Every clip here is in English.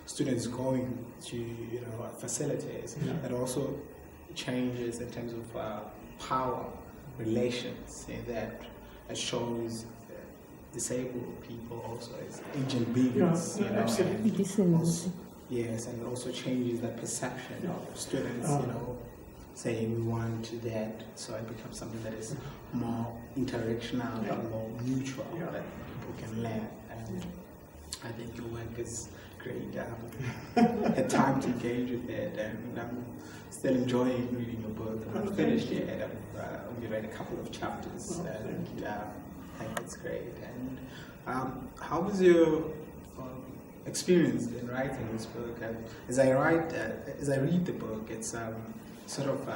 students going to facilities, it also changes in terms of power relations, in that it shows disabled people also as agent beings. Absolutely. Yes, and it also changes the perception of students, saying we want that, so it becomes something that is more interactional and more mutual, that people can learn. And I think your work is great. I had time to engage with it, and I'm still enjoying reading your book. I'm not finished yet. I've only read a couple of chapters, and I think it's great. And how was your experience in writing this book? As I read the book, it's sort of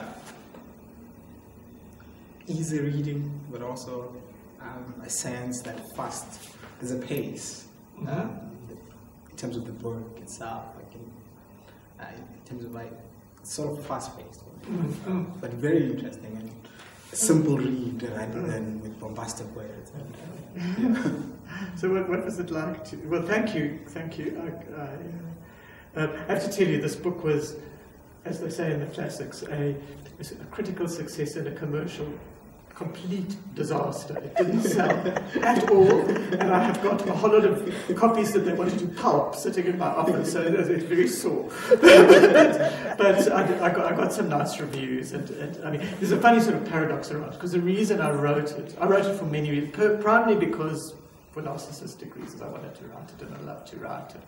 easy reading, but also a sense that fast. There's a pace in terms of the book itself, in terms of sort of fast-paced, but very interesting and simple read rather than with bombastic words. So what was it like to? Well, thank you. I have to tell you, this book was, as they say in the classics, a critical success and a commercial complete disaster. It didn't sell at all, and I have got a whole lot of copies that they wanted to pulp sitting in my office, so it's very sore. but I got some nice reviews, and I mean, there's a funny sort of paradox around it, because the reason I wrote it for many reasons, primarily because for narcissistic reasons I wanted to write it and I love to write it.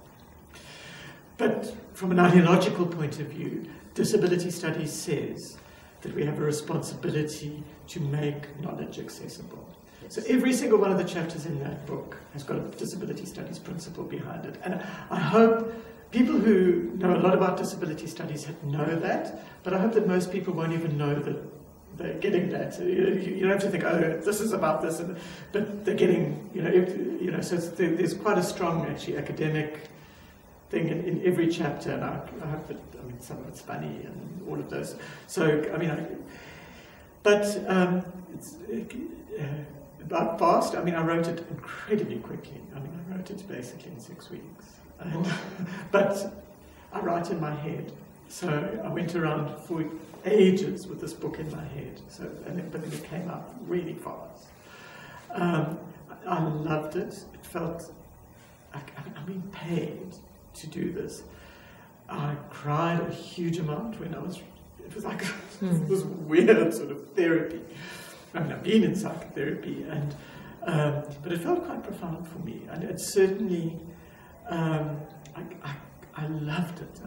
But from an ideological point of view, disability studies says that we have a responsibility to make knowledge accessible. So every single one of the chapters in that book has got a disability studies principle behind it. And I hope people who know a lot about disability studies know that, but I hope that most people won't even know that they're getting that. You don't have to think, oh, this is about this, but they're getting, so there's quite a strong, actually, academic thing in every chapter, and I hope that, some of it's funny and all of those. So, about fast, I wrote it incredibly quickly. I wrote it basically in 6 weeks. But I write in my head. So I went around for ages with this book in my head. But then it came out really fast. I loved it. It felt like I'm being paid to do this. I cried a huge amount when it was like this weird sort of therapy. I've been in psychotherapy, but it felt quite profound for me, and it certainly, I loved it.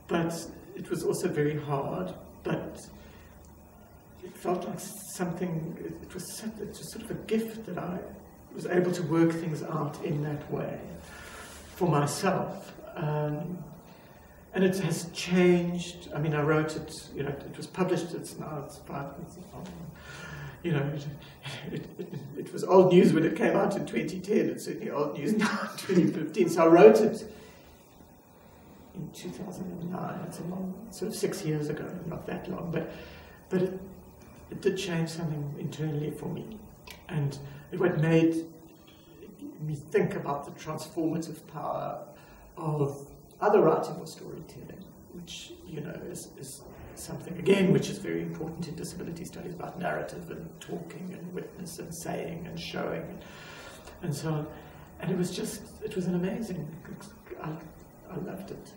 But it was also very hard, but it felt like something, it was sort of a gift that I was able to work things out in that way for myself. And it has changed. I wrote it, it was published, it was old news when it came out in 2010, it's certainly old news now in 2015. So I wrote it in 2009, it's a long, sort of 6 years ago, not that long, but it did change something internally for me. And what made me think about the transformative power of other writing or storytelling, which is something again which is very important in disability studies, about narrative and talking and witness and saying and showing and so on. And it was an amazing. I loved it.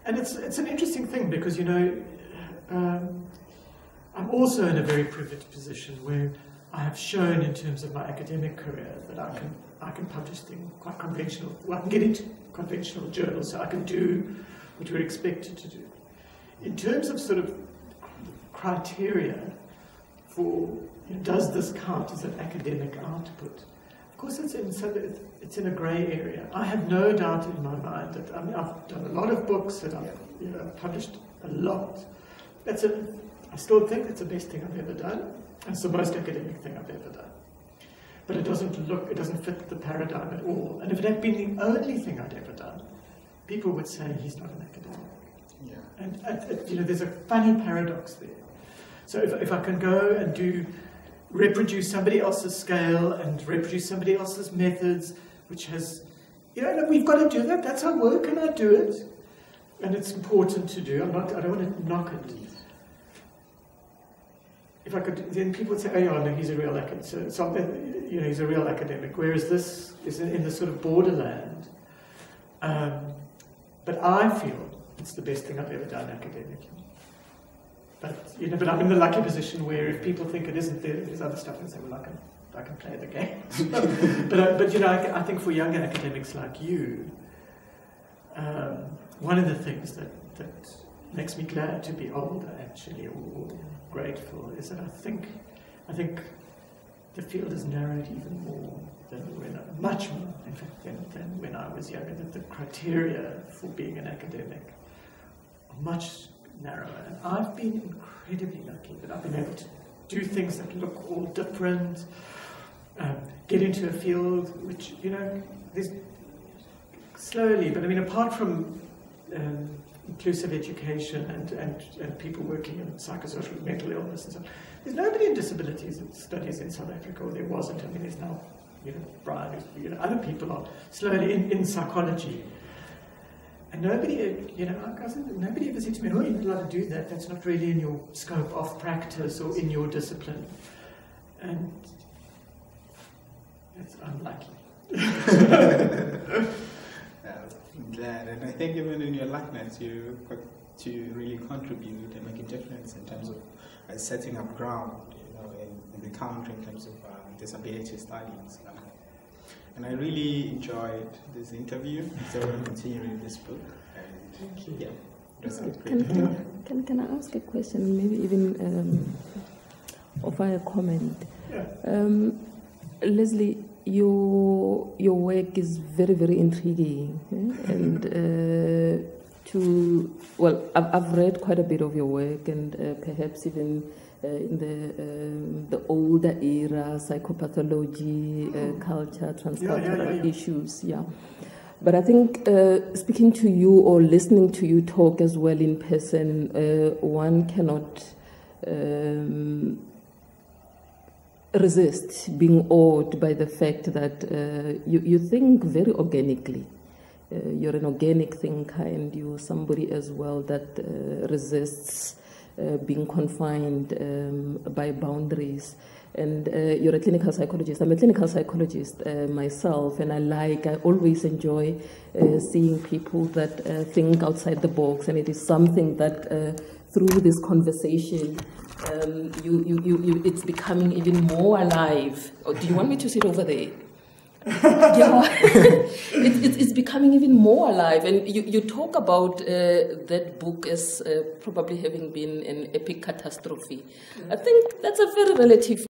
And it's an interesting thing because I'm also in a very privileged position where I have shown in terms of my academic career that I can publish things quite conventional. Well, I can get into conventional journals, so I can do what we're expected to do. In terms of sort of criteria for does this count as an academic output? Of course, it's in a grey area. I have no doubt in my mind that I've done a lot of books and I've published a lot. I still think it's the best thing I've ever done. It's the most academic thing I've ever done. But it doesn't fit the paradigm at all. And if it had been the only thing I'd ever done, people would say he's not an academic. Yeah. And there's a funny paradox there. So if I can go and do reproduce somebody else's scale and reproduce somebody else's methods, which has, you know, look, we've got to do that. That's our work, and I do it, and it's important to do. I don't want to knock it. If I could, then people would say, "Oh, yeah, no, he's a real academic." So you know, he's a real academic. Whereas this is in the sort of borderland. But I feel it's the best thing I've ever done academically. But you know, but I'm in the lucky position where if people think it isn't, there's other stuff, and say, "Well, I can play the game." but you know, I think for younger academics like you, one of the things that makes me glad to be older, actually, or grateful, is that I think the field has narrowed even more than much more, in fact, than when I was younger. That the criteria for being an academic are much narrower. And I've been incredibly lucky that I've been able to do things that look all different, get into a field which, you know, there's slowly, but I mean, apart from inclusive education and people working in psychosocial mental illness and so on, there's nobody in disabilities that studies in South Africa, or there wasn't. I mean, there's now, you know, Brian, you know, other people are slowly in psychology. And nobody, you know, nobody ever said to me, "Oh, you're not allowed to do that. That's not really in your scope of practice or in your discipline." And it's unlucky. I'm glad, and I think even in your likeness, you got to really contribute and make a difference in terms of setting up ground, you know, in the country in terms of disability studies. And I really enjoyed this interview, so we'll continue reading this book. And thank you. Yeah, it was great. Can I ask a question, maybe even offer a comment? Yeah. Leslie, your work is very, very intriguing, and I've read quite a bit of your work, and perhaps even in the older era, psychopathology, culture, transcultural issues, But I think speaking to you or listening to you talk as well in person, one cannot resist being awed by the fact that you think very organically. You're an organic thinker, and you're somebody as well that resists being confined by boundaries. And you're a clinical psychologist. I'm a clinical psychologist myself, and I always enjoy seeing people that think outside the box, and it is something that through this conversation it's becoming even more alive. Oh, do you want me to sit over there? Yeah, it's becoming even more alive, and you talk about that book as probably having been an epic catastrophe. I think that's a very relative